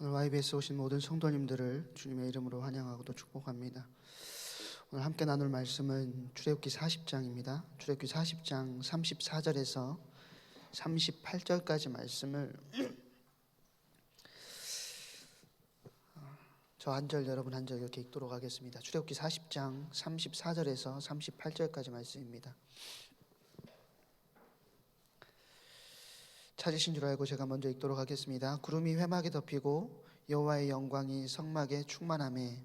오늘 YBS에 오신 모든 성도님들을 주님의 이름으로 환영하고 또 축복합니다. 오늘 함께 나눌 말씀은 출애굽기 40장입니다. 출애굽기 40장 34절에서 38절까지 말씀을 저 한 절 여러분 한 절 이렇게 읽도록 하겠습니다. 출애굽기 40장 34절에서 38절까지 말씀입니다. 찾으신 줄 알고 제가 먼저 읽도록 하겠습니다. 구름이 회막에 덮이고 여호와의 영광이 성막에 충만하매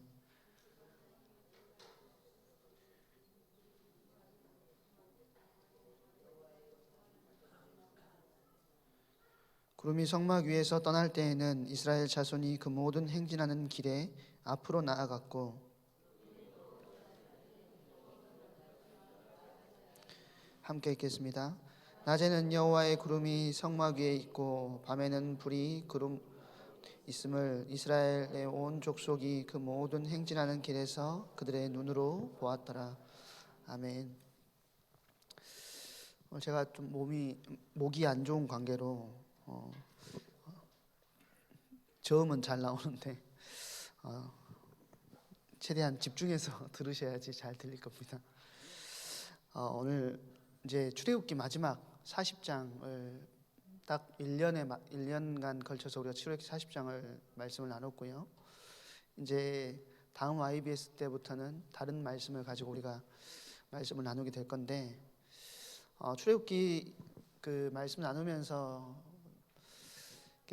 구름이 성막 위에서 떠날 때에는 이스라엘 자손이 그 모든 행진하는 길에 앞으로 나아갔고 함께 읽겠습니다. 낮에는 여호와의 구름이 성막 위에 있고 밤에는 불이 구름 있음을 이스라엘의 온 족속이 그 모든 행진하는 길에서 그들의 눈으로 보았더라. 아멘. 제가 좀 목이 안 좋은 관계로 저음은 잘 나오는데 최대한 집중해서 들으셔야지 잘 들릴 겁니다. 오늘 이제 출애굽기 마지막 40장을 딱 1년간 걸쳐서 우리가 출애굽기 40장을 말씀을 나눴고요. 이제 다음 YBS 때부터는 다른 말씀을 가지고 우리가 말씀을 나누게 될 건데 출애굽기 그 말씀 나누면서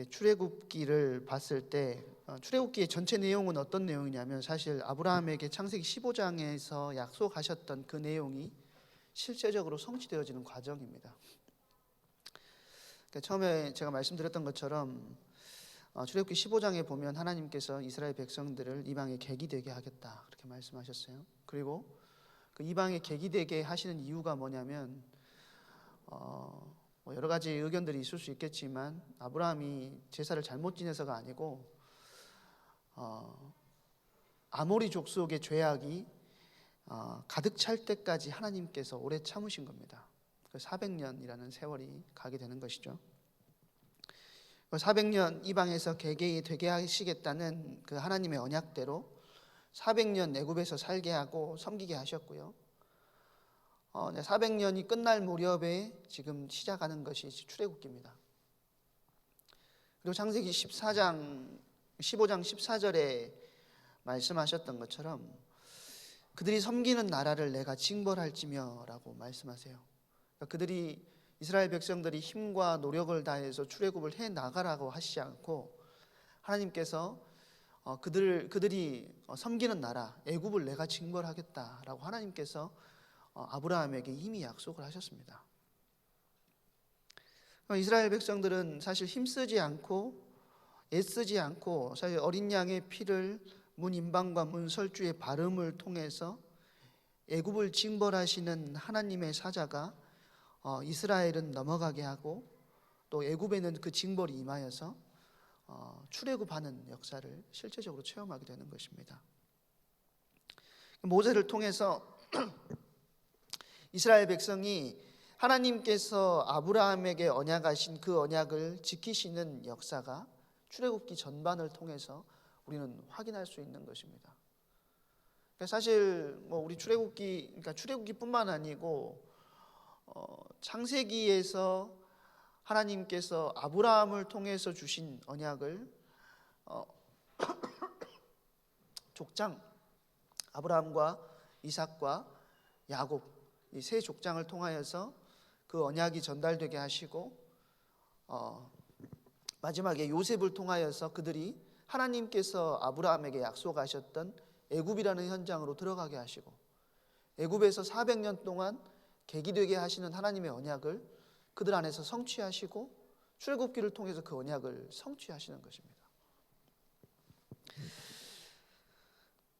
출애굽기를 봤을 때 출애굽기의 전체 내용은 어떤 내용이냐면 사실 아브라함에게 창세기 15장에서 약속하셨던 그 내용이 실제적으로 성취되어지는 과정입니다. 처음에 제가 말씀드렸던 것처럼 출애굽기 15장에 보면 하나님께서 이스라엘 백성들을 이방의 객이 되게 하겠다 그렇게 말씀하셨어요. 그리고 그 이방의 객이 되게 하시는 이유가 뭐냐면 여러 가지 의견들이 있을 수 있겠지만 아브라함이 제사를 잘못 지내서가 아니고 아모리 족속의 죄악이 가득 찰 때까지 하나님께서 오래 참으신 겁니다. 400년이라는 세월이 가게 되는 것이죠. 400년 이방에서 개개이 되게 하시겠다는 그 하나님의 언약대로 400년 애굽에서 살게 하고 섬기게 하셨고요. 400년이 끝날 무렵에 지금 시작하는 것이 출애굽기입니다. 그리고 창세기 15장 14절에 말씀하셨던 것처럼 그들이 섬기는 나라를 내가 징벌할지며 라고 말씀하세요. 그들이 이스라엘 백성들이 힘과 노력을 다해서 출애굽을 해 나가라고 하시지 않고 하나님께서 그들이 섬기는 나라 애굽을 내가 징벌하겠다라고 하나님께서 아브라함에게 이미 약속을 하셨습니다. 이스라엘 백성들은 사실 힘쓰지 않고 애쓰지 않고 사실 어린 양의 피를 문 임방과 문 설주의 발음을 통해서 애굽을 징벌하시는 하나님의 사자가 이스라엘은 넘어가게 하고 또 애굽에는 그 징벌이 임하여서 출애굽하는 역사를 실제적으로 체험하게 되는 것입니다. 모세를 통해서 이스라엘 백성이 하나님께서 아브라함에게 언약하신 그 언약을 지키시는 역사가 출애굽기 전반을 통해서 우리는 확인할 수 있는 것입니다. 사실 우리 출애굽기뿐만 아니고 창세기에서 하나님께서 아브라함을 통해서 주신 언약을 족장 아브라함과 이삭과 야곱 이 세 족장을 통하여서 그 언약이 전달되게 하시고 마지막에 요셉을 통하여서 그들이 하나님께서 아브라함에게 약속하셨던 애굽이라는 현장으로 들어가게 하시고 애굽에서 400년 동안 객이 되게 하시는 하나님의 언약을 그들 안에서 성취하시고 출애굽기를 통해서 그 언약을 성취하시는 것입니다.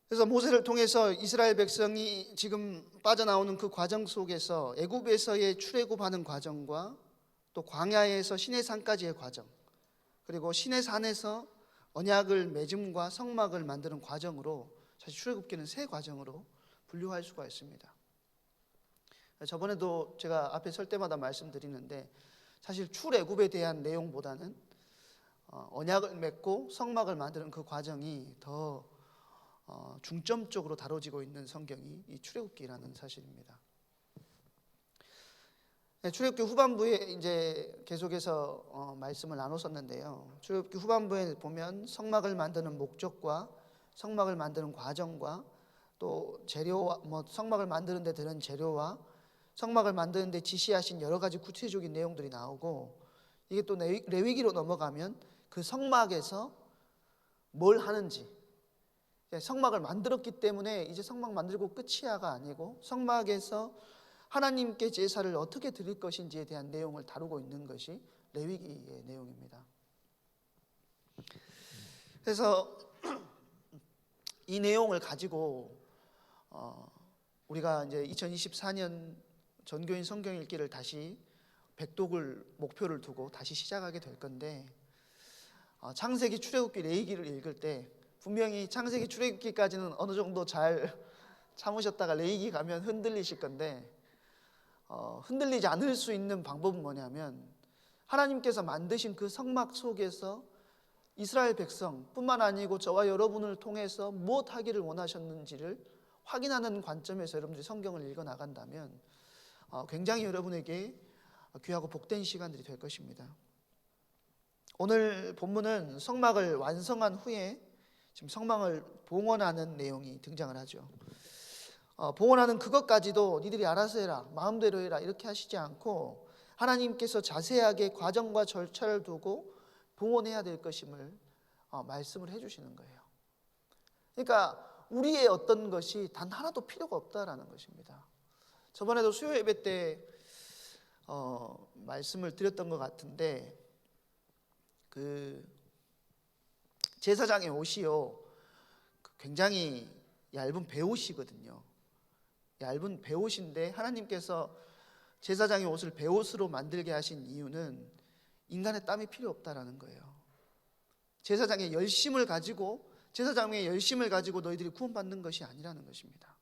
그래서 모세를 통해서 이스라엘 백성이 지금 빠져나오는 그 과정 속에서 애굽에서의 출애굽하는 과정과 또 광야에서 시내산까지의 과정 그리고 시내산에서 언약을 맺음과 성막을 만드는 과정으로 사실 출애굽기는 세 과정으로 분류할 수가 있습니다. 저번에도 제가 앞에 설 때마다 말씀드리는데 사실 출애굽에 대한 내용보다는 언약을 맺고 성막을 만드는 그 과정이 더 중점적으로 다뤄지고 있는 성경이 이 출애굽기라는 사실입니다. 네, 출애굽기 후반부에 이제 계속해서 말씀을 나눴었는데요. 출애굽기 후반부에 보면 성막을 만드는 목적과 성막을 만드는 과정과 또 재료와 성막을 만드는 데 드는 재료와 성막을 만드는 데 지시하신 여러 가지 구체적인 내용들이 나오고, 이게 또 레위기로 넘어가면 그 성막에서 뭘 하는지, 성막을 만들었기 때문에 이제 성막 만들고 끝이야가 아니고 성막에서 하나님께 제사를 어떻게 드릴 것인지에 대한 내용을 다루고 있는 것이 레위기의 내용입니다. 그래서 이 내용을 가지고 우리가 이제 2024년 전교인 성경 읽기를 다시 100독을 목표를 두고 다시 시작하게 될 건데, 창세기, 출애굽기, 레위기를 읽을 때 분명히 창세기, 출애굽기까지는 어느 정도 잘 참으셨다가 레위기 가면 흔들리실 건데, 흔들리지 않을 수 있는 방법은 뭐냐면 하나님께서 만드신 그 성막 속에서 이스라엘 백성뿐만 아니고 저와 여러분을 통해서 무엇 하기를 원하셨는지를 확인하는 관점에서 여러분들이 성경을 읽어 나간다면 굉장히 여러분에게 귀하고 복된 시간들이 될 것입니다. 오늘 본문은 성막을 완성한 후에 지금 성막을 봉헌하는 내용이 등장을 하죠. 봉헌하는 그것까지도 니들이 알아서 해라, 마음대로 해라 이렇게 하시지 않고 하나님께서 자세하게 과정과 절차를 두고 봉헌해야 될 것임을 말씀을 해주시는 거예요. 그러니까 우리의 어떤 것이 단 하나도 필요가 없다라는 것입니다. 저번에도 수요 예배 때 말씀을 드렸던 것 같은데, 그 제사장의 옷이요 굉장히 얇은 배옷이거든요. 얇은 배옷인데 하나님께서 제사장의 옷을 배옷으로 만들게 하신 이유는 인간의 땀이 필요 없다라는 거예요. 제사장의 열심을 가지고 너희들이 구원받는 것이 아니라는 것입니다.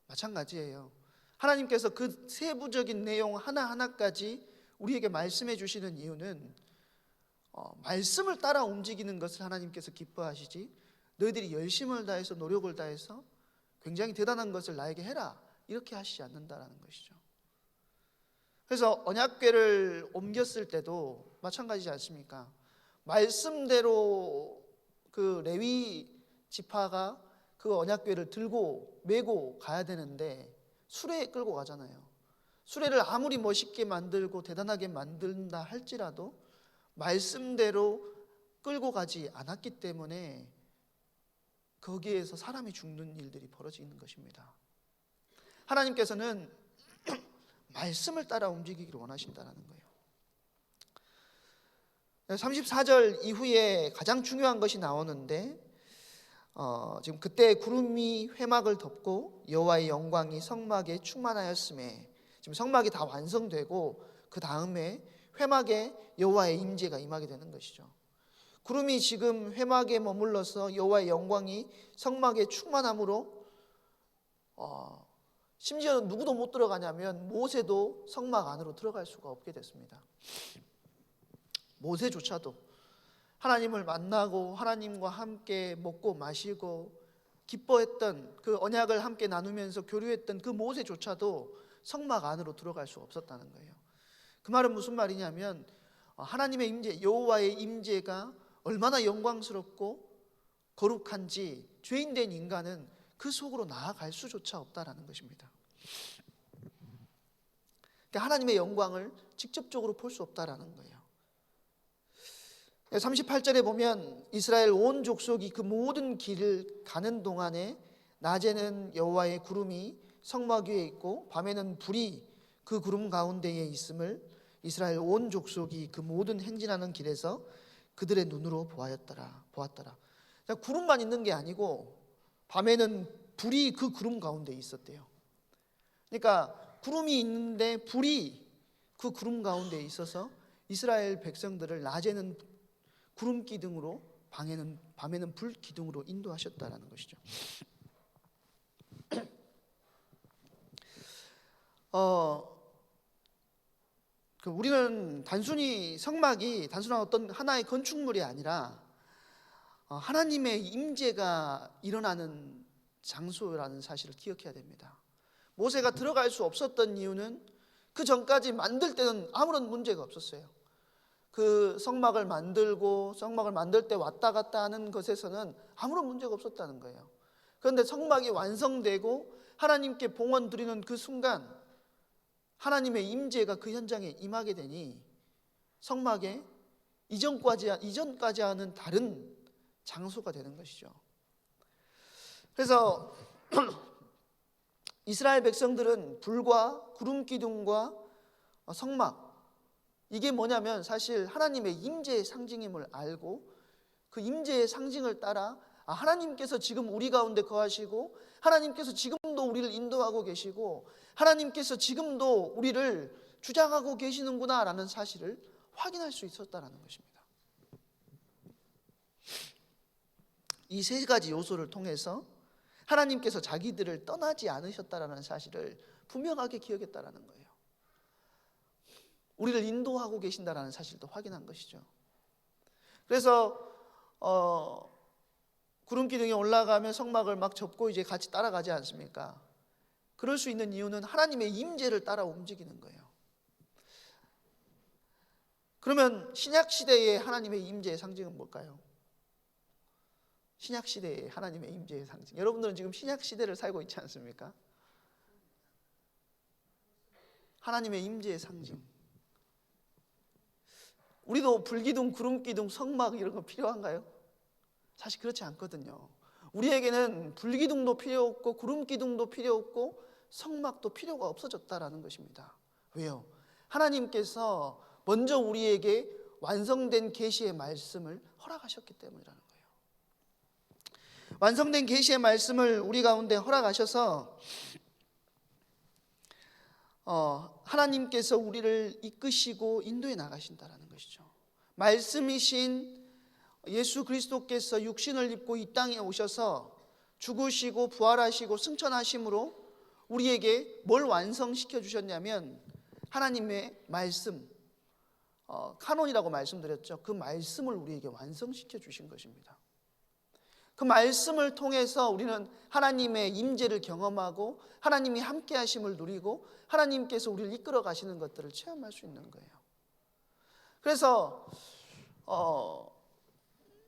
마찬가지예요. 하나님께서 그 세부적인 내용 하나하나까지 우리에게 말씀해 주시는 이유는 말씀을 따라 움직이는 것을 하나님께서 기뻐하시지, 너희들이 열심을 다해서 노력을 다해서 굉장히 대단한 것을 나에게 해라 이렇게 하시지 않는다라는 것이죠. 그래서 언약궤를 옮겼을 때도 마찬가지지 않습니까? 말씀대로 그 레위 지파가 그 언약궤를 들고 메고 가야 되는데 수레에 끌고 가잖아요. 수레를 아무리 멋있게 만들고 대단하게 만든다 할지라도 말씀대로 끌고 가지 않았기 때문에 거기에서 사람이 죽는 일들이 벌어지는 것입니다. 하나님께서는 말씀을 따라 움직이기를 원하신다는 거예요. 34절 이후에 가장 중요한 것이 나오는데, 지금 그때 구름이 회막을 덮고 여호와의 영광이 성막에 충만하였음에, 지금 성막이 다 완성되고 그 다음에 회막에 여호와의 임재가 임하게 되는 것이죠. 구름이 지금 회막에 머물러서 여호와의 영광이 성막에 충만함으로 심지어 누구도 못 들어가냐면 모세도 성막 안으로 들어갈 수가 없게 됐습니다. 모세조차도 하나님을 만나고 하나님과 함께 먹고 마시고 기뻐했던 그 언약을 함께 나누면서 교류했던 그 모세조차도 성막 안으로 들어갈 수 없었다는 거예요. 그 말은 무슨 말이냐면 하나님의 임재, 여호와의 임재가 얼마나 영광스럽고 거룩한지 죄인된 인간은 그 속으로 나아갈 수조차 없다라는 것입니다. 그러니까 하나님의 영광을 직접적으로 볼 수 없다라는 거예요. 38절에 보면 이스라엘 온 족속이 그 모든 길을 가는 동안에 낮에는 여호와의 구름이 성막 위에 있고 밤에는 불이 그 구름 가운데에 있음을 이스라엘 온 족속이 그 모든 행진하는 길에서 그들의 눈으로 보았더라. 구름만 있는 게 아니고 밤에는 불이 그 구름 가운데 있었대요. 그러니까 구름이 있는데 불이 그 구름 가운데 있어서 이스라엘 백성들을 낮에는 구름 기둥으로 밤에는 불 기둥으로 인도하셨다라는 것이죠. 우리는 단순히 성막이 단순한 어떤 하나의 건축물이 아니라 하나님의 임재가 일어나는 장소라는 사실을 기억해야 됩니다. 모세가 들어갈 수 없었던 이유는 그 전까지 만들 때는 아무런 문제가 없었어요. 그 성막을 만들 때 왔다 갔다 하는 것에서는 아무런 문제가 없었다는 거예요. 그런데 성막이 완성되고 하나님께 봉헌 드리는 그 순간 하나님의 임재가 그 현장에 임하게 되니 성막에 이전까지 하는 다른 장소가 되는 것이죠. 그래서 이스라엘 백성들은 불과 구름 기둥과 성막, 이게 뭐냐면 사실 하나님의 임재의 상징임을 알고 그 임재의 상징을 따라 하나님께서 지금 우리 가운데 거하시고 하나님께서 지금도 우리를 인도하고 계시고 하나님께서 지금도 우리를 주장하고 계시는구나 라는 사실을 확인할 수 있었다는 것입니다. 이 세 가지 요소를 통해서 하나님께서 자기들을 떠나지 않으셨다라는 사실을 분명하게 기억했다라는 거예요. 우리를 인도하고 계신다라는 사실도 확인한 것이죠. 그래서 구름 기둥에 올라가면 성막을 막 접고 이제 같이 따라가지 않습니까? 그럴 수 있는 이유는 하나님의 임재를 따라 움직이는 거예요. 그러면 신약 시대의 하나님의 임재의 상징은 뭘까요? 신약 시대의 하나님의 임재의 상징. 여러분들은 지금 신약 시대를 살고 있지 않습니까? 하나님의 임재의 상징. 우리도 불기둥, 구름기둥, 성막 이런 거 필요한가요? 사실 그렇지 않거든요. 우리에게는 불기둥도 필요 없고 구름기둥도 필요 없고 성막도 필요가 없어졌다라는 것입니다. 왜요? 하나님께서 먼저 우리에게 완성된 계시의 말씀을 허락하셨기 때문이라는 거예요. 완성된 계시의 말씀을 우리 가운데 허락하셔서 하나님께서 우리를 이끄시고 인도해 나가신다는 것이죠. 말씀이신 예수 그리스도께서 육신을 입고 이 땅에 오셔서 죽으시고 부활하시고 승천하심으로 우리에게 뭘 완성시켜 주셨냐면 하나님의 말씀, 카논이라고 말씀드렸죠. 그 말씀을 우리에게 완성시켜 주신 것입니다. 그 말씀을 통해서 우리는 하나님의 임재를 경험하고 하나님이 함께 하심을 누리고 하나님께서 우리를 이끌어 가시는 것들을 체험할 수 있는 거예요. 그래서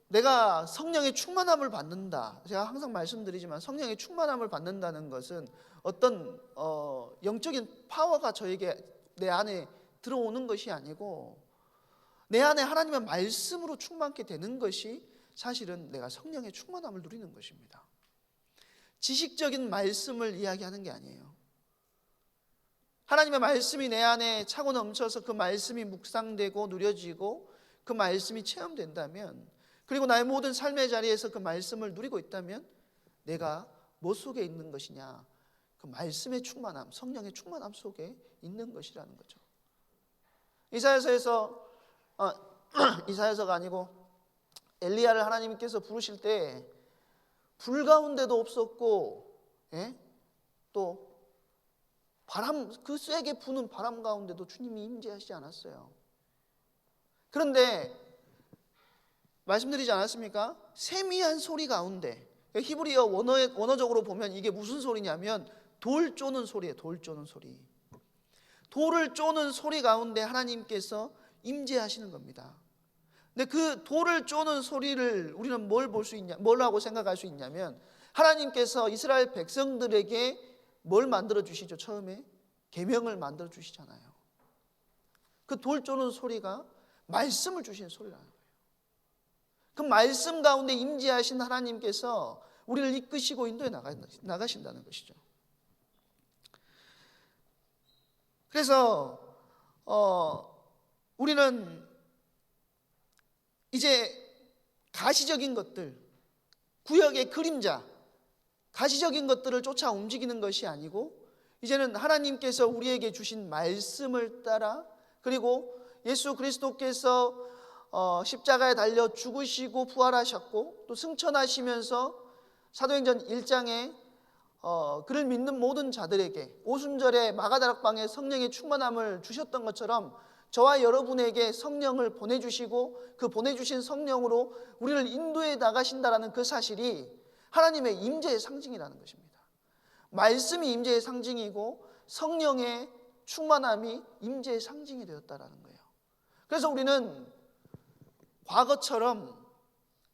내가 성령의 충만함을 받는다. 제가 항상 말씀드리지만 성령의 충만함을 받는다는 것은 어떤 영적인 파워가 내 안에 들어오는 것이 아니고 내 안에 하나님의 말씀으로 충만케 되는 것이 사실은 내가 성령의 충만함을 누리는 것입니다. 지식적인 말씀을 이야기하는 게 아니에요. 하나님의 말씀이 내 안에 차고 넘쳐서 그 말씀이 묵상되고 누려지고 그 말씀이 체험된다면, 그리고 나의 모든 삶의 자리에서 그 말씀을 누리고 있다면 내가 뭐 속에 있는 것이냐? 그 말씀의 충만함, 성령의 충만함 속에 있는 것이라는 거죠. 이사야서가 아니고 엘리야를 하나님께서 부르실 때 불 가운데도 없었고, 또 그 세게 부는 바람 가운데도 주님이 임재하시지 않았어요. 그런데 말씀드리지 않았습니까? 세미한 소리 가운데, 히브리어 원어적으로 보면 이게 무슨 소리냐면 돌 쪼는 소리예요. 돌 쪼는 소리. 돌을 쪼는 소리 가운데 하나님께서 임재하시는 겁니다. 근데 그 돌을 쪼는 소리를 우리는 뭐라고 생각할 수 있냐면, 하나님께서 이스라엘 백성들에게 뭘 만들어 주시죠? 처음에 계명을 만들어 주시잖아요. 그 돌 쪼는 소리가 말씀을 주시는 소리라는 거예요. 그 말씀 가운데 임재하신 하나님께서 우리를 이끄시고 인도해 나가신다는 것이죠. 그래서 우리는 이제 가시적인 것들, 구약의 그림자, 가시적인 것들을 쫓아 움직이는 것이 아니고 이제는 하나님께서 우리에게 주신 말씀을 따라, 그리고 예수 그리스도께서 십자가에 달려 죽으시고 부활하셨고 또 승천하시면서 사도행전 1장에 그를 믿는 모든 자들에게 오순절에 마가다락방에 성령의 충만함을 주셨던 것처럼 저와 여러분에게 성령을 보내주시고 그 보내주신 성령으로 우리를 인도해 나가신다라는 그 사실이 하나님의 임재의 상징이라는 것입니다. 말씀이 임재의 상징이고 성령의 충만함이 임재의 상징이 되었다라는 거예요. 그래서 우리는 과거처럼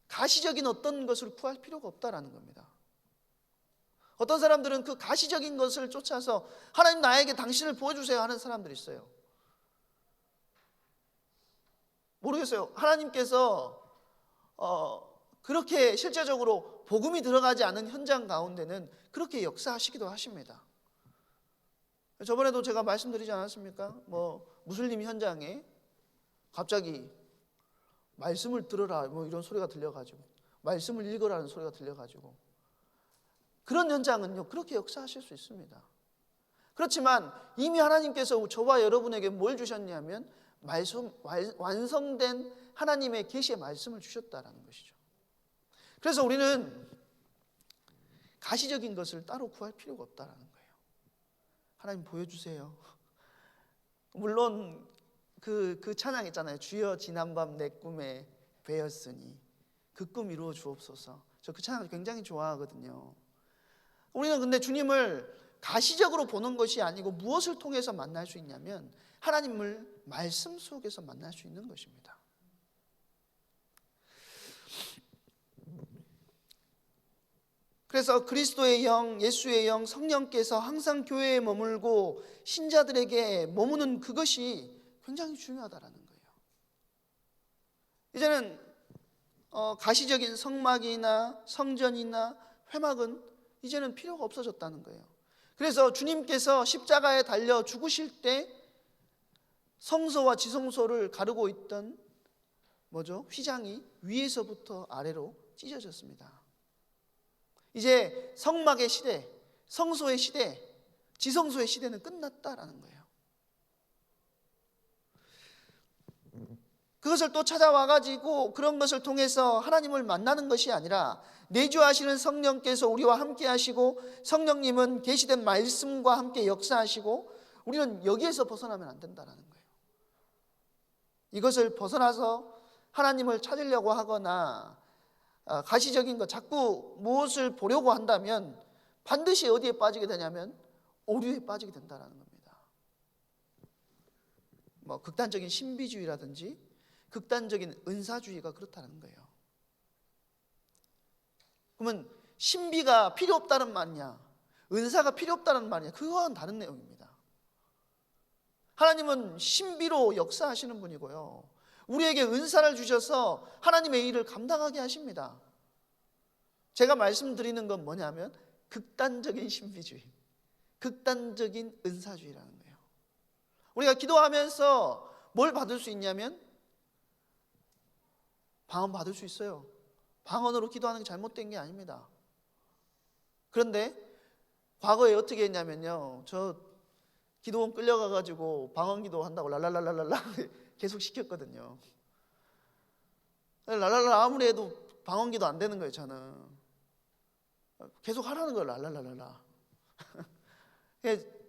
가시적인 어떤 것을 구할 필요가 없다라는 겁니다. 어떤 사람들은 그 가시적인 것을 쫓아서 하나님 나에게 당신을 보여주세요 하는 사람들이 있어요. 모르겠어요. 하나님께서 그렇게 실제적으로 복음이 들어가지 않은 현장 가운데는 그렇게 역사하시기도 하십니다. 저번에도 제가 말씀드리지 않았습니까? 무슬림 현장에 갑자기 말씀을 들어라 이런 소리가 들려가지고, 말씀을 읽으라는 소리가 들려가지고, 그런 현장은요 그렇게 역사하실 수 있습니다. 그렇지만 이미 하나님께서 저와 여러분에게 뭘 주셨냐면 완성된 하나님의 계시의 말씀을 주셨다라는 것이죠. 그래서 우리는 가시적인 것을 따로 구할 필요가 없다라는 거예요. 하나님 보여주세요. 물론 그 찬양 있잖아요. 주여 지난밤 내 꿈에 뵈었으니 그 꿈 이루어 주옵소서. 저 그 찬양 굉장히 좋아하거든요. 우리는 근데 주님을 가시적으로 보는 것이 아니고 무엇을 통해서 만날 수 있냐면 하나님을 말씀 속에서 만날 수 있는 것입니다. 그래서 그리스도의 영, 예수의 영, 성령께서 항상 교회에 머물고 신자들에게 머무는 그것이 굉장히 중요하다라는 거예요. 이제는 가시적인 성막이나 성전이나 회막은 이제는 필요가 없어졌다는 거예요. 그래서 주님께서 십자가에 달려 죽으실 때 성소와 지성소를 가르고 있던 휘장이 위에서부터 아래로 찢어졌습니다. 이제 성막의 시대, 성소의 시대, 지성소의 시대는 끝났다라는 거예요. 그것을 또 찾아와가지고 그런 것을 통해서 하나님을 만나는 것이 아니라 내주하시는 성령께서 우리와 함께 하시고 성령님은 계시된 말씀과 함께 역사하시고 우리는 여기에서 벗어나면 안 된다는 거예요. 이것을 벗어나서 하나님을 찾으려고 하거나 가시적인 것, 자꾸 무엇을 보려고 한다면 반드시 어디에 빠지게 되냐면 오류에 빠지게 된다는 겁니다. 극단적인 신비주의라든지 극단적인 은사주의가 그렇다는 거예요. 그러면 신비가 필요 없다는 말이냐, 은사가 필요 없다는 말이냐, 그거와는 다른 내용입니다. 하나님은 신비로 역사하시는 분이고요, 우리에게 은사를 주셔서 하나님의 일을 감당하게 하십니다. 제가 말씀드리는 건 뭐냐면 극단적인 신비주의, 극단적인 은사주의라는 거예요. 우리가 기도하면서 뭘 받을 수 있냐면 방언 받을 수 있어요. 방언으로 기도하는 게 잘못된 게 아닙니다. 그런데 과거에 어떻게 했냐면요, 저 기도원 끌려가가지고 방언 기도한다고 랄랄랄랄랄라 계속 시켰거든요. 랄랄라 아무리 해도 방언 기도 안 되는 거예요. 저는 계속 하라는 거예요. 랄랄랄랄라.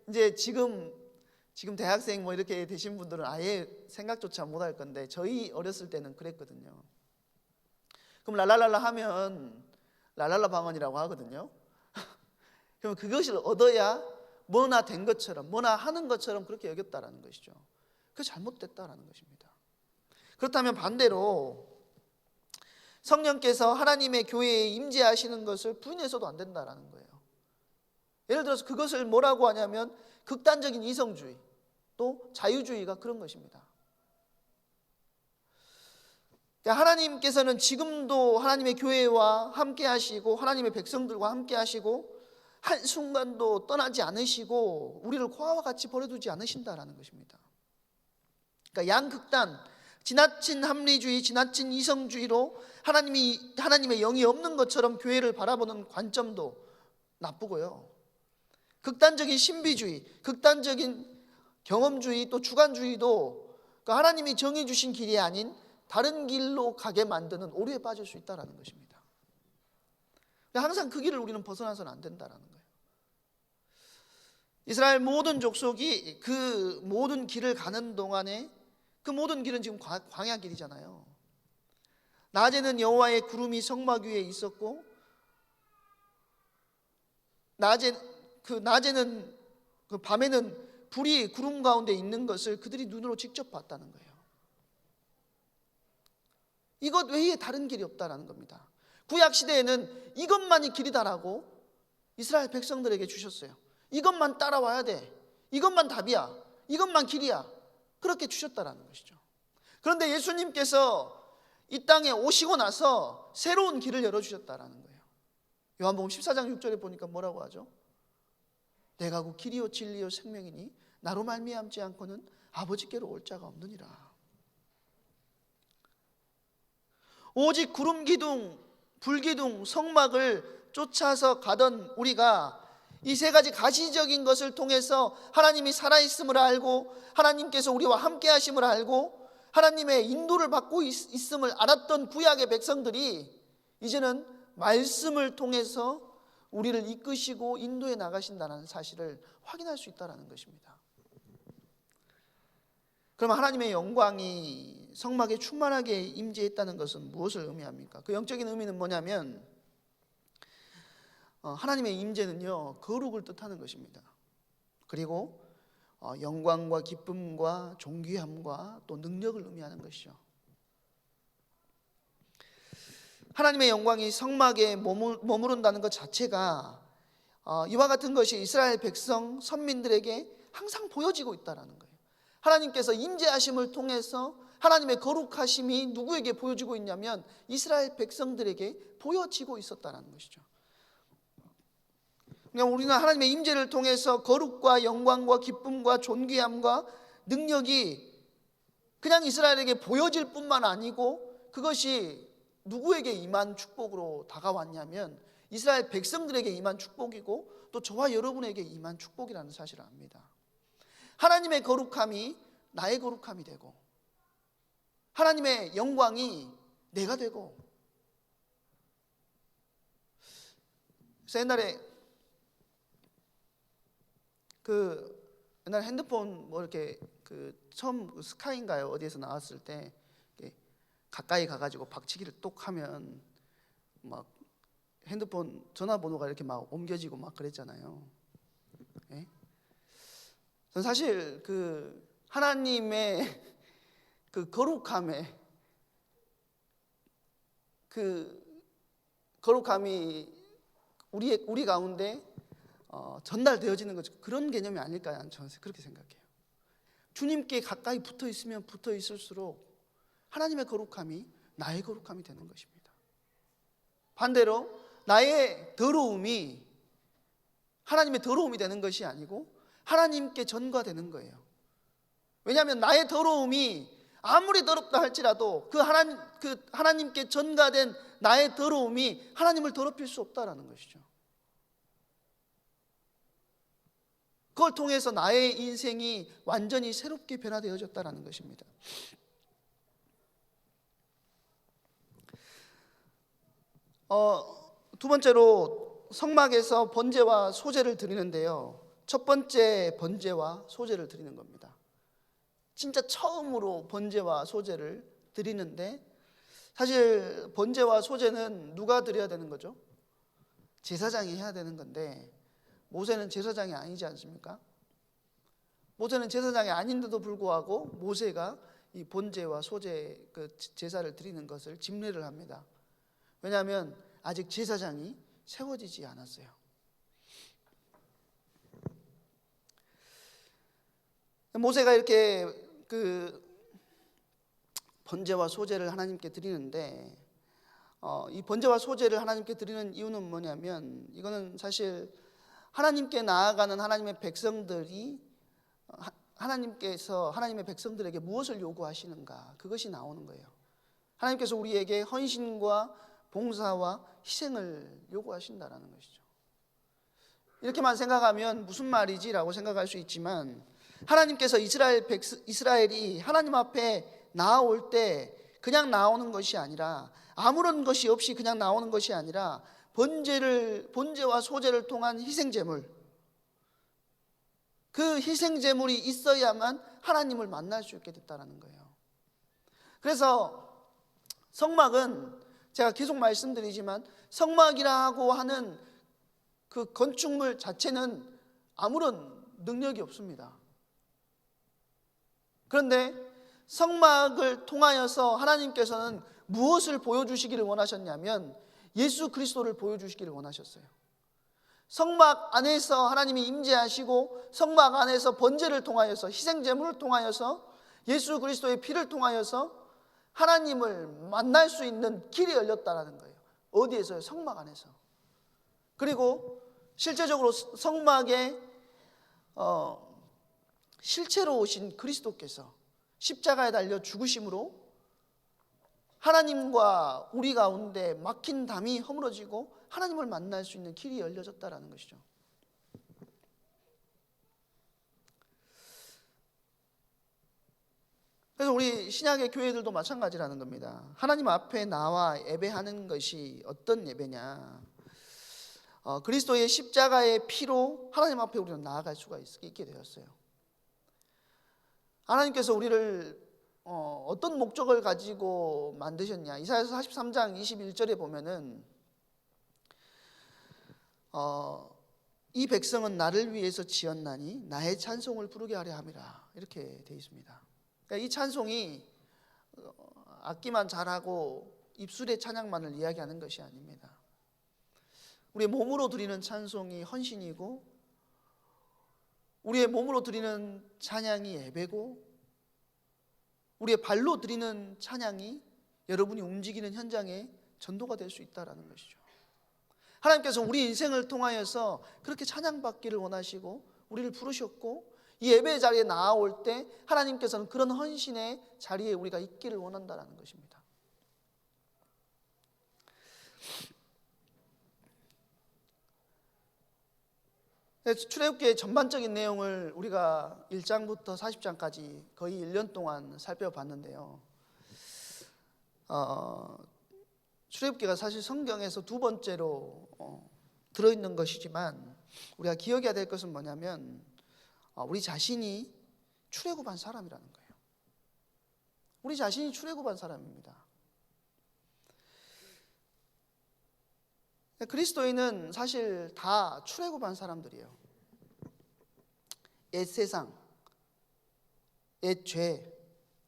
이제 지금 대학생 이렇게 되신 분들은 아예 생각조차 못 할 건데 저희 어렸을 때는 그랬거든요. 그럼 랄랄랄라 하면 랄랄라 방언이라고 하거든요. 그럼 그것을 얻어야 뭐나 된 것처럼, 뭐나 하는 것처럼 그렇게 여겼다라는 것이죠. 그게 잘못됐다라는 것입니다. 그렇다면 반대로 성령께서 하나님의 교회에 임재하시는 것을 부인해서도 안 된다라는 거예요. 예를 들어서 그것을 뭐라고 하냐면 극단적인 이성주의, 또 자유주의가 그런 것입니다. 하나님께서는 지금도 하나님의 교회와 함께 하시고 하나님의 백성들과 함께 하시고 한순간도 떠나지 않으시고 우리를 고아와 같이 버려두지 않으신다라는 것입니다. 그러니까 양극단, 지나친 합리주의, 지나친 이성주의로 하나님의 영이 없는 것처럼 교회를 바라보는 관점도 나쁘고요, 극단적인 신비주의, 극단적인 경험주의, 또 주관주의도 그러니까 하나님이 정해 주신 길이 아닌 다른 길로 가게 만드는 오류에 빠질 수 있다는 것입니다. 항상 그 길을 우리는 벗어나서는 안 된다는 거예요. 이스라엘 모든 족속이 그 모든 길을 가는 동안에 그 모든 길은 지금 광야 길이잖아요. 낮에는 여호와의 구름이 성막 위에 있었고, 낮에는 그 밤에는 불이 구름 가운데 있는 것을 그들이 눈으로 직접 봤다는 거예요. 이것 외에 다른 길이 없다라는 겁니다. 구약 시대에는 이것만이 길이다라고 이스라엘 백성들에게 주셨어요. 이것만 따라와야 돼. 이것만 답이야. 이것만 길이야. 그렇게 주셨다라는 것이죠. 그런데 예수님께서 이 땅에 오시고 나서 새로운 길을 열어주셨다라는 거예요. 요한복음 14장 6절에 보니까 뭐라고 하죠? 내가 그 길이요 진리요 생명이니 나로 말미암지 않고는 아버지께로 올 자가 없느니라. 오직 구름 기둥, 불 기둥, 성막을 쫓아서 가던 우리가 이 세 가지 가시적인 것을 통해서 하나님이 살아있음을 알고, 하나님께서 우리와 함께 하심을 알고, 하나님의 인도를 받고 있음을 알았던 구약의 백성들이 이제는 말씀을 통해서 우리를 이끄시고 인도해 나가신다는 사실을 확인할 수 있다는 것입니다. 그럼 하나님의 영광이 성막에 충만하게 임재했다는 것은 무엇을 의미합니까? 그 영적인 의미는 뭐냐면, 하나님의 임재는요, 거룩을 뜻하는 것입니다. 그리고 영광과 기쁨과 존귀함과 또 능력을 의미하는 것이죠. 하나님의 영광이 성막에 머무른다는 것 자체가 이와 같은 것이 이스라엘 백성 선민들에게 항상 보여지고 있다는 거예요. 하나님께서 임재하심을 통해서 하나님의 거룩하심이 누구에게 보여지고 있냐면 이스라엘 백성들에게 보여지고 있었다는 것이죠. 그러니까 우리는 하나님의 임재를 통해서 거룩과 영광과 기쁨과 존귀함과 능력이 그냥 이스라엘에게 보여질 뿐만 아니고, 그것이 누구에게 임한 축복으로 다가왔냐면 이스라엘 백성들에게 임한 축복이고, 또 저와 여러분에게 임한 축복이라는 사실을 압니다. 하나님의 거룩함이 나의 거룩함이 되고, 하나님의 영광이 내가 되고. 그래서 옛날 핸드폰 뭐 이렇게 처음 스카이인가요? 어디에서 나왔을 때 가까이 가가지고 박치기를 똑 하면 막 핸드폰 전화번호가 이렇게 막 옮겨지고 막 그랬잖아요. 예? 전 사실 하나님의 거룩함에 거룩함이 우리 가운데 전달되어지는 것, 그런 개념이 아닐까, 저는 그렇게 생각해요. 주님께 가까이 붙어 있으면 붙어 있을수록 하나님의 거룩함이 나의 거룩함이 되는 것입니다. 반대로 나의 더러움이 하나님의 더러움이 되는 것이 아니고 하나님께 전가되는 거예요. 왜냐하면 나의 더러움이 아무리 더럽다 할지라도 하나님께 전가된 나의 더러움이 하나님을 더럽힐 수 없다라는 것이죠. 그걸 통해서 나의 인생이 완전히 새롭게 변화되어졌다는 것입니다. 두 번째로 성막에서 번제와 소제를 드리는데요, 첫 번째 번제와 소제를 드리는 겁니다. 진짜 처음으로 번제와 소제를 드리는데, 사실 번제와 소제는 누가 드려야 되는 거죠? 제사장이 해야 되는 건데, 모세는 제사장이 아니지 않습니까? 모세는 제사장이 아닌데도 불구하고 모세가 이 번제와 소제 제사를 드리는 것을 집례를 합니다. 왜냐하면 아직 제사장이 세워지지 않았어요. 모세가 이렇게 번제와 소제를 하나님께 드리는데, 이 번제와 소제를 하나님께 드리는 이유는 뭐냐면, 이거는 사실 하나님께 나아가는 하나님의 백성들이 하나님께서 하나님의 백성들에게 무엇을 요구하시는가, 그것이 나오는 거예요. 하나님께서 우리에게 헌신과 봉사와 희생을 요구하신다라는 것이죠. 이렇게만 생각하면 무슨 말이지라고 생각할 수 있지만, 하나님께서 이스라엘이 하나님 앞에 나아올 때 그냥 나오는 것이 아니라, 아무런 것이 없이 그냥 나오는 것이 아니라 번제와 소제를 통한 희생제물, 그 희생제물이 있어야만 하나님을 만날 수 있게 됐다는 거예요. 그래서 성막은 제가 계속 말씀드리지만 성막이라고 하는 그 건축물 자체는 아무런 능력이 없습니다. 그런데 성막을 통하여서 하나님께서는 무엇을 보여주시기를 원하셨냐면 예수 그리스도를 보여주시기를 원하셨어요. 성막 안에서 하나님이 임재하시고 성막 안에서 번제를 통하여서 희생제물을 통하여서 예수 그리스도의 피를 통하여서 하나님을 만날 수 있는 길이 열렸다는 거예요. 어디에서요? 성막 안에서. 그리고 실제적으로 성막에 실체로 오신 그리스도께서 십자가에 달려 죽으심으로 하나님과 우리 가운데 막힌 담이 허물어지고 하나님을 만날 수 있는 길이 열려졌다는 것이죠. 그래서 우리 신약의 교회들도 마찬가지라는 겁니다. 하나님 앞에 나와 예배하는 것이 어떤 예배냐? 그리스도의 십자가의 피로 하나님 앞에 우리는 나아갈 수가 있게 되었어요. 하나님께서 우리를 어떤 목적을 가지고 만드셨냐? 이사야서 43장 21절에 보면은 이 백성은 나를 위해서 지었나니 나의 찬송을 부르게 하려 함이라, 이렇게 되어 있습니다. 그러니까 이 찬송이 악기만 잘하고 입술의 찬양만을 이야기하는 것이 아닙니다. 우리의 몸으로 드리는 찬송이 헌신이고 우리의 몸으로 드리는 찬양이 예배고 우리의 발로 드리는 찬양이 여러분이 움직이는 현장에 전도가 될 수 있다는 것이죠. 하나님께서 우리 인생을 통하여서 그렇게 찬양받기를 원하시고 우리를 부르셨고 이 예배의 자리에 나아올 때 하나님께서는 그런 헌신의 자리에 우리가 있기를 원한다는 것입니다. 출애굽기의 전반적인 내용을 우리가 1장부터 40장까지 거의 1년 동안 살펴봤는데요. 출애굽기가 사실 성경에서 두 번째로 들어있는 것이지만 우리가 기억해야 될 것은 뭐냐면 우리 자신이 출애굽한 사람이라는 거예요. 우리 자신이 출애굽한 사람입니다. 그리스도인은 사실 다 출애굽한 사람들이에요. 옛 세상, 옛 죄,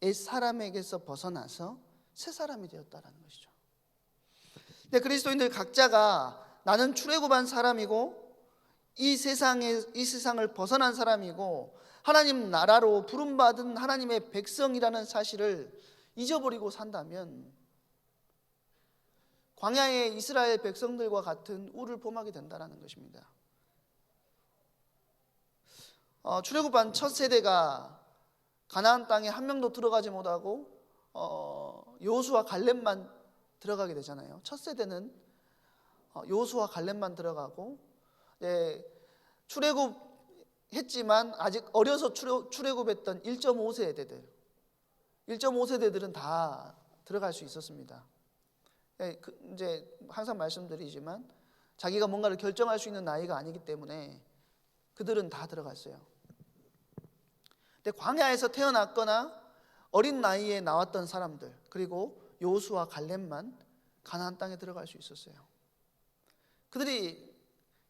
옛 사람에게서 벗어나서 새 사람이 되었다는 것이죠. 근데 그리스도인들 각자가 나는 출애굽한 사람이고 이 세상을 벗어난 사람이고 하나님 나라로 부름받은 하나님의 백성이라는 사실을 잊어버리고 산다면 광야의 이스라엘 백성들과 같은 우를 범하게 된다는 것입니다. 출애굽한 첫 세대가 가나안 땅에 한 명도 들어가지 못하고 여호수아 갈렙만 들어가게 되잖아요. 첫 세대는 여호수아 갈렙만 들어가고 출애굽했지만 아직 어려서 출애굽했던 1.5세대들은 다 들어갈 수 있었습니다. 이제 항상 말씀드리지만 자기가 뭔가를 결정할 수 있는 나이가 아니기 때문에 그들은 다 들어갔어요. 근데 광야에서 태어났거나 어린 나이에 나왔던 사람들 그리고 여호수아 갈렙만 가나안 땅에 들어갈 수 있었어요. 그들이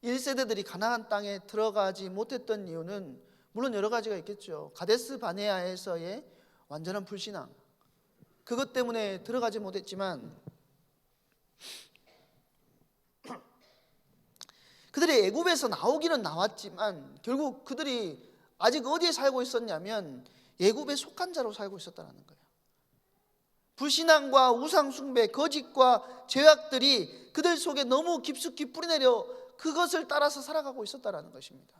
1세대들이 가나안 땅에 들어가지 못했던 이유는 물론 여러 가지가 있겠죠. 가데스 바네아에서의 완전한 불신앙, 그것 때문에 들어가지 못했지만 그들이 애굽에서 나오기는 나왔지만 결국 그들이 아직 어디에 살고 있었냐면 애굽에 속한 자로 살고 있었다는 거예요. 불신앙과 우상숭배, 거짓과 죄악들이 그들 속에 너무 깊숙이 뿌리내려 그것을 따라서 살아가고 있었다는 것입니다.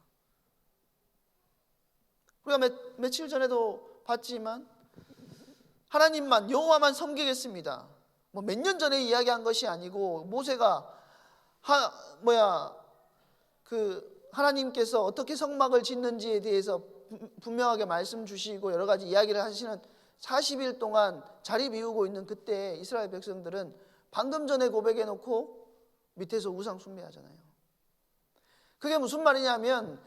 우리가 며칠 전에도 봤지만 하나님만, 여호와만 섬기겠습니다. 몇 년 전에 이야기한 것이 아니고 모세가 하나님께서 어떻게 성막을 짓는지에 대해서 분명하게 말씀 주시고 여러 가지 이야기를 하시는 40일 동안 자리 비우고 있는 그때 이스라엘 백성들은 방금 전에 고백해 놓고 밑에서 우상 숭배하잖아요. 그게 무슨 말이냐면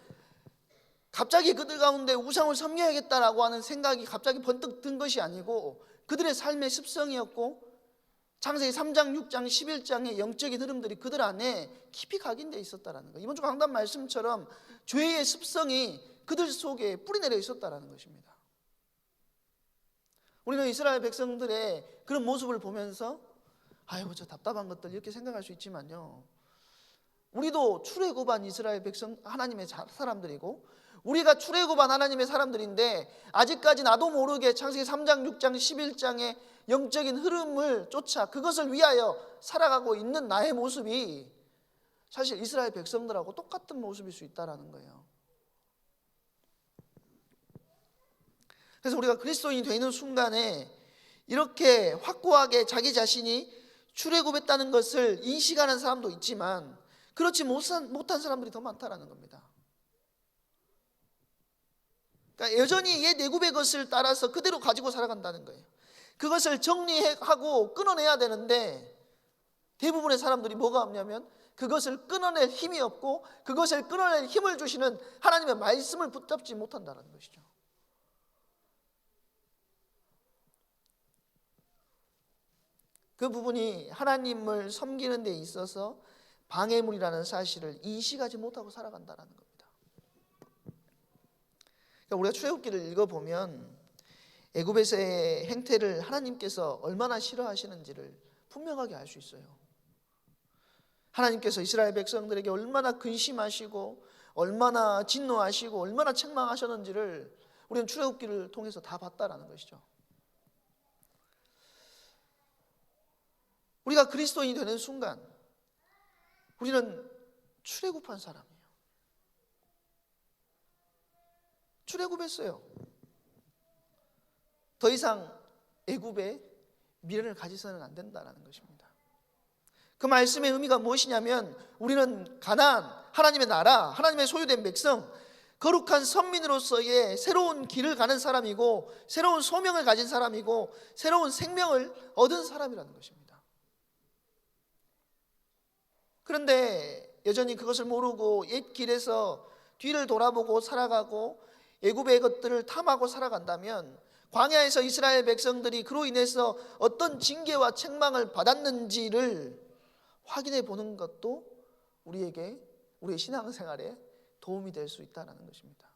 갑자기 그들 가운데 우상을 섬겨야겠다라고 하는 생각이 갑자기 번뜩 든 것이 아니고 그들의 삶의 습성이었고 창세기 3장, 6장, 11장의 영적인 흐름들이 그들 안에 깊이 각인되어 있었다는 거예요. 이번 주 강단 말씀처럼 죄의 습성이 그들 속에 뿌리내려 있었다는 것입니다. 우리는 이스라엘 백성들의 그런 모습을 보면서 아이고 저 답답한 것들 이렇게 생각할 수 있지만요, 우리도 출애굽한 이스라엘 백성 하나님의 사람들이고 우리가 출애굽한 하나님의 사람들인데 아직까지 나도 모르게 창세기 3장, 6장, 11장의 영적인 흐름을 쫓아 그것을 위하여 살아가고 있는 나의 모습이 사실 이스라엘 백성들하고 똑같은 모습일 수 있다는 거예요. 그래서 우리가 그리스도인이 되는 순간에 이렇게 확고하게 자기 자신이 출애굽했다는 것을 인식하는 사람도 있지만 그렇지 못한 사람들이 더 많다는 겁니다. 그러니까 여전히 옛 애굽의 것을 따라서 그대로 가지고 살아간다는 거예요. 그것을 정리하고 끊어내야 되는데 대부분의 사람들이 뭐가 없냐면 그것을 끊어낼 힘이 없고 그것을 끊어낼 힘을 주시는 하나님의 말씀을 붙잡지 못한다는 것이죠. 그 부분이 하나님을 섬기는 데 있어서 방해물이라는 사실을 인식하지 못하고 살아간다는 겁니다. 그러니까 우리가 출애굽기를 읽어보면 애굽에서의 행태를 하나님께서 얼마나 싫어하시는지를 분명하게 알 수 있어요. 하나님께서 이스라엘 백성들에게 얼마나 근심하시고 얼마나 진노하시고 얼마나 책망하셨는지를 우리는 출애굽기를 통해서 다 봤다라는 것이죠. 우리가 그리스도인이 되는 순간 우리는 출애굽한 사람이에요. 출애굽했어요. 더 이상 애굽에 미련을 가지서는 안 된다는 것입니다. 그 말씀의 의미가 무엇이냐면 우리는 가나안, 하나님의 나라, 하나님의 소유된 백성, 거룩한 선민으로서의 새로운 길을 가는 사람이고 새로운 소명을 가진 사람이고 새로운 생명을 얻은 사람이라는 것입니다. 그런데 여전히 그것을 모르고 옛 길에서 뒤를 돌아보고 살아가고 애굽의 것들을 탐하고 살아간다면 광야에서 이스라엘 백성들이 그로 인해서 어떤 징계와 책망을 받았는지를 확인해 보는 것도 우리에게 우리의 신앙생활에 도움이 될 수 있다는 것입니다.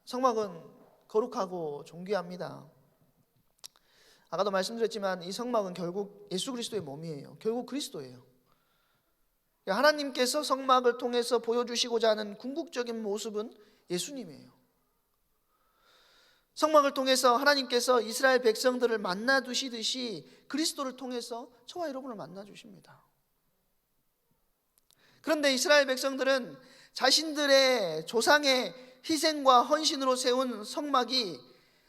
성막은 거룩하고 존귀합니다. 아까도 말씀드렸지만 이 성막은 결국 예수 그리스도의 몸이에요. 결국 그리스도예요. 하나님께서 성막을 통해서 보여주시고자 하는 궁극적인 모습은 예수님이에요. 성막을 통해서 하나님께서 이스라엘 백성들을 만나 두시듯이 그리스도를 통해서 저와 여러분을 만나 주십니다. 그런데 이스라엘 백성들은 자신들의 조상의 희생과 헌신으로 세운 성막이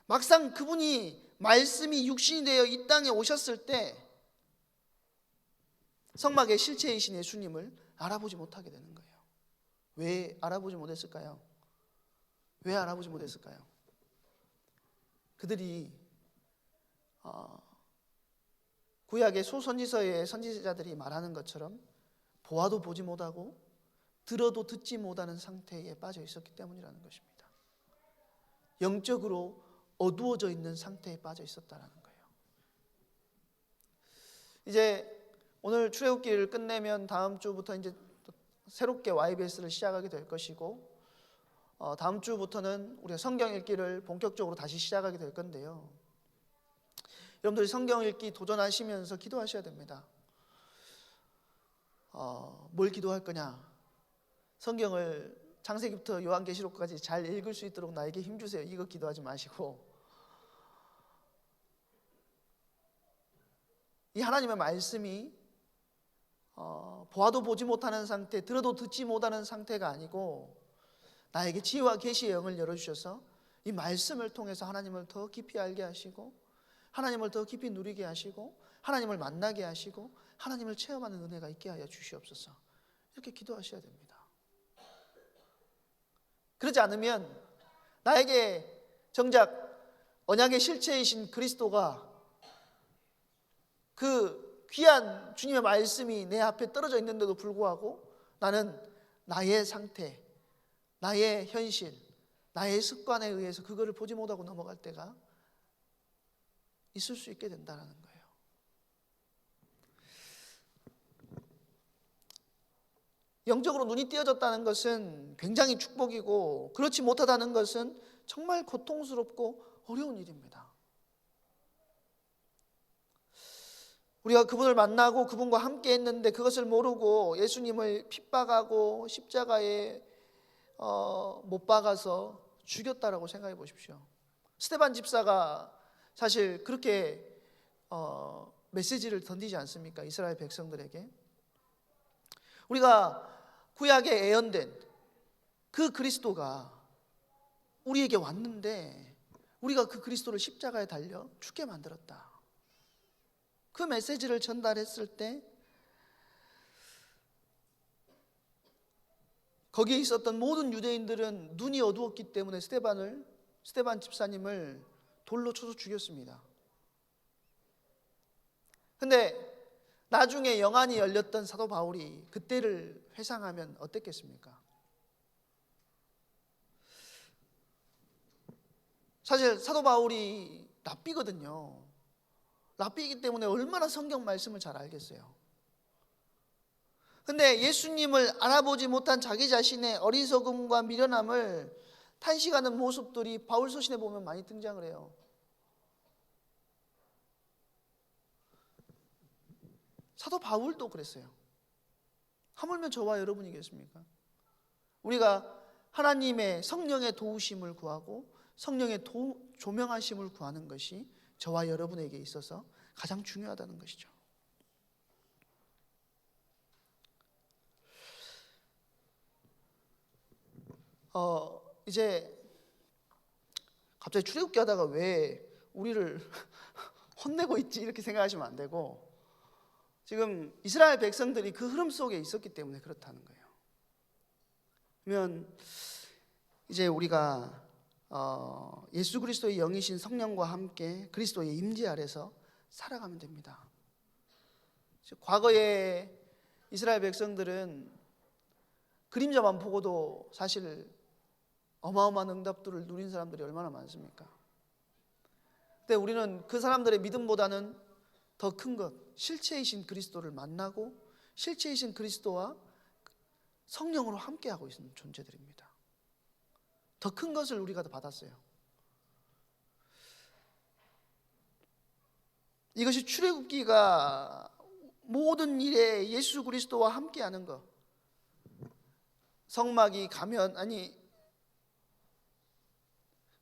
막상 그분이 말씀이 육신이 되어 이 땅에 오셨을 때 성막의 실체이신 예수님을 알아보지 못하게 되는 거예요. 왜 알아보지 못했을까요? 왜 알아보지 못했을까요? 그들이 구약의 소선지서의 선지자들이 말하는 것처럼 보아도 보지 못하고 들어도 듣지 못하는 상태에 빠져 있었기 때문이라는 것입니다. 영적으로 어두워져 있는 상태에 빠져 있었다는 거예요. 이제 오늘 출애굽기를 끝내면 다음 주부터 이제 새롭게 YBS를 시작하게 될 것이고 다음 주부터는 우리가 성경 읽기를 본격적으로 다시 시작하게 될 건데요. 여러분들이 성경 읽기 도전하시면서 기도하셔야 됩니다. 뭘 기도할 거냐? 성경을 창세기부터 요한계시록까지 잘 읽을 수 있도록 나에게 힘주세요. 이거 기도하지 마시고 이 하나님의 말씀이 보아도 보지 못하는 상태, 들어도 듣지 못하는 상태가 아니고 나에게 지혜와 계시의 영을 열어주셔서 이 말씀을 통해서 하나님을 더 깊이 알게 하시고 하나님을 더 깊이 누리게 하시고 하나님을 만나게 하시고 하나님을 체험하는 은혜가 있게 하여 주시옵소서. 이렇게 기도하셔야 됩니다. 그러지 않으면 나에게 정작 언약의 실체이신 그리스도가 그 귀한 주님의 말씀이 내 앞에 떨어져 있는데도 불구하고 나는 나의 상태, 나의 현실, 나의 습관에 의해서 그거를 보지 못하고 넘어갈 때가 있을 수 있게 된다는 거예요. 영적으로 눈이 띄어졌다는 것은 굉장히 축복이고, 그렇지 못하다는 것은 정말 고통스럽고 어려운 일입니다. 우리가 그분을 만나고 그분과 함께 했는데 그것을 모르고 예수님을 핍박하고 십자가에 못 박아서 죽였다라고 생각해 보십시오. 스데반 집사가 사실 그렇게 메시지를 던지지 않습니까? 이스라엘 백성들에게. 우리가 구약에 예언된 그 그리스도가 우리에게 왔는데 우리가 그 그리스도를 십자가에 달려 죽게 만들었다. 그 메시지를 전달했을 때 거기에 있었던 모든 유대인들은 눈이 어두웠기 때문에 스데반 집사님을 돌로 쳐서 죽였습니다. 근데 나중에 영안이 열렸던 사도 바울이 그때를 회상하면 어땠겠습니까? 사실 사도 바울이 랍비거든요. 랍비이기 때문에 얼마나 성경 말씀을 잘 알겠어요. 근데 예수님을 알아보지 못한 자기 자신의 어리석음과 미련함을 탄식하는 모습들이 바울 서신에 보면 많이 등장을 해요. 사도 바울도 그랬어요. 하물며 저와 여러분이겠습니까? 우리가 하나님의 성령의 도우심을 구하고 성령의 조명하심을 구하는 것이 저와 여러분에게 있어서 가장 중요하다는 것이죠. 이제 갑자기 출애굽기 하다가 왜 우리를 혼내고 있지 이렇게 생각하시면 안 되고, 지금 이스라엘 백성들이 그 흐름 속에 있었기 때문에 그렇다는 거예요. 그러면 이제 우리가 예수 그리스도의 영이신 성령과 함께 그리스도의 임재 아래서 살아가면 됩니다. 과거에 이스라엘 백성들은 그림자만 보고도 사실 어마어마한 응답들을 누린 사람들이 얼마나 많습니까? 근데 우리는 그 사람들의 믿음보다는 더 큰 것, 실체이신 그리스도를 만나고 실체이신 그리스도와 성령으로 함께하고 있는 존재들입니다. 더 큰 것을 우리가 더 받았어요. 이것이 출애굽기가 모든 일에 예수 그리스도와 함께하는 것. 성막이 가면,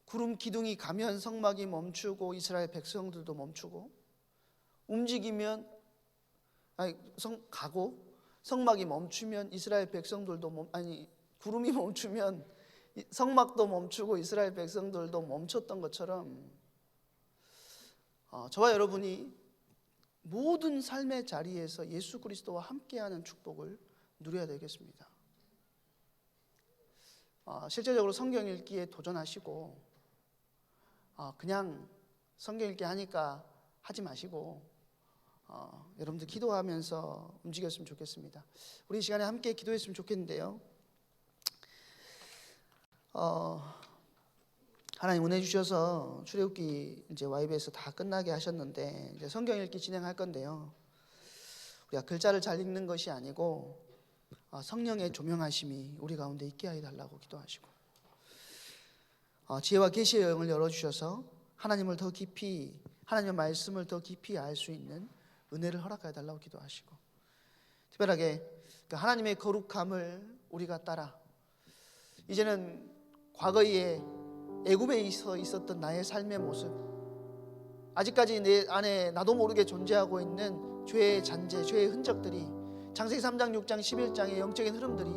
구름 기둥이 가면 성막이 멈추고 이스라엘 백성들도 멈추고, 움직이면 가고 성막이 멈추면 이스라엘 백성들도 구름이 멈추면 성막도 멈추고 이스라엘 백성들도 멈췄던 것처럼 저와 여러분이 모든 삶의 자리에서 예수 그리스도와 함께하는 축복을 누려야 되겠습니다. 실제적으로 성경 읽기에 도전하시고 그냥 성경 읽기 하니까 하지 마시고 여러분들 기도하면서 움직였으면 좋겠습니다. 우리 이 시간에 함께 기도했으면 좋겠는데요. 하나님 은혜 주셔서 출애굽기 이제 YB에서 다 끝나게 하셨는데 이제 성경 읽기 진행할 건데요. 우리가 글자를 잘 읽는 것이 아니고 성령의 조명하심이 우리 가운데 있게 해달라고 기도하시고, 지혜와 계시의 영을 열어주셔서 하나님을 더 깊이, 하나님의 말씀을 더 깊이 알 수 있는 은혜를 허락해 달라고 기도하시고, 특별하게 하나님의 거룩함을 우리가 따라 이제는 과거에 애굽에 있었던 나의 삶의 모습, 아직까지 내 안에 나도 모르게 존재하고 있는 죄의 잔재, 죄의 흔적들이, 창세기 3장, 6장, 11장의 영적인 흐름들이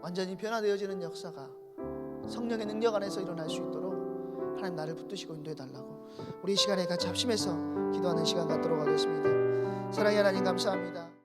완전히 변화되어지는 역사가 성령의 능력 안에서 일어날 수 있도록 하나님 나를 붙드시고 인도해 달라고 우리 이 시간에 같이 합심해서 기도하는 시간 갖도록 하겠습니다. 사랑의 하나님 감사합니다.